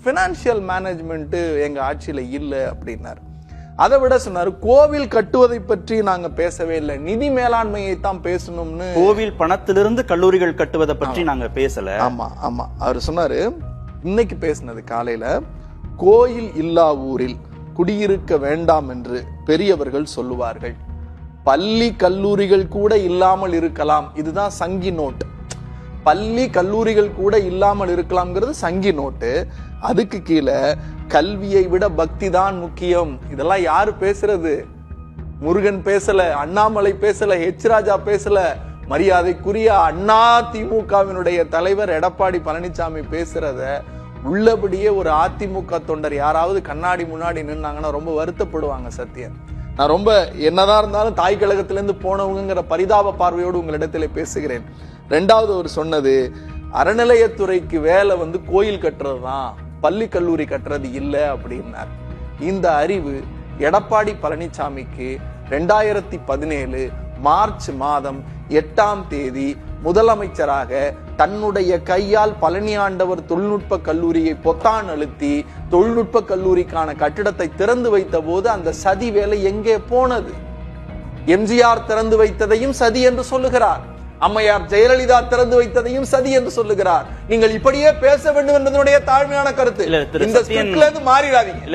Financial management எங்க ஆட்சியில இல்ல அப்படின்னாரு. அதை விட சொன்னாரு, கோவில் கட்டுவதை பற்றி நாங்க பேசவே இல்லை, நிதி மேலாண்மையை தான் பேசணும்னு. கோவில் பணத்திலிருந்து கல்லூரிகள் கட்டுவதை பற்றி நாங்க பேசல. ஆமா ஆமா, அவர் சொன்னாரு. இன்னைக்கு பேசினது காலையில, கோயில் இல்லா ஊரில் குடியிருக்க வேண்டாம் என்று பெரியவர்கள் சொல்லுவார்கள், பள்ளி கல்லூரிகள் கூட இல்லாமல் இருக்கலாம். இதுதான் சங்கி நோட்டு. பள்ளி கல்லூரிகள் கூட இல்லாமல் இருக்கலாம்ங்கிறது சங்கி நோட்டு. அதுக்கு கீழே கல்வியை விட பக்தி தான் முக்கியம். இதெல்லாம் யாரு பேசுறது? முருகன் பேசல, அண்ணாமலை பேசல, ஹெச் ராஜா பேசல, மரியாதைக்குரிய அண்ணா திமுகவினுடைய தலைவர் எடப்பாடி பழனிசாமி பேசுறத உள்ளபடியே ஒரு அதிமுக தொண்டர் யாராவது கண்ணாடி முன்னாடி நின்னாங்கன்னா ரொம்ப வருத்தப்படுவாங்க. சத்தியம், நான் ரொம்ப என்னதான் இருந்தாலும் தாய் கழகத்திலிருந்து போனவங்கிற பரிதாப பார்வையோடு உங்களிடத்துல பேசுகிறேன். ரெண்டாவது அவர் சொன்னது, அறநிலையத்துறைக்கு வேலை கோயில் கட்டுறது தான், பள்ளி கல்லூரி கட்டுறது இல்லை அப்படின்னார். இந்த அறிவு எடப்பாடி பழனிசாமிக்கு 2017 மார்ச் மாதம் 8ஆம் தேதி முதலமைச்சராக தன்னுடைய கையால் பழனி ஆண்டவர் தொழில்நுட்ப கல்லூரியை பொத்தான் அழுத்தி தொழில்நுட்ப கல்லூரிக்கான கட்டிடத்தை திறந்து வைத்த போது அந்த சதி வேலை எங்கே போனது? எம்ஜிஆர் திறந்து வைத்ததையும் சதி என்று சொல்லுகிறார், அம்மையார் ஜெயலலிதா திறந்து வைத்ததையும் சதி என்று சொல்லுகிறார். நீங்கள் இப்படியே பேச வேண்டும் என்பதனுடைய தாழ்மையான கருத்து. இந்த ஸ்கிரிப்ட்ல இருந்து மாறிடாதீங்க.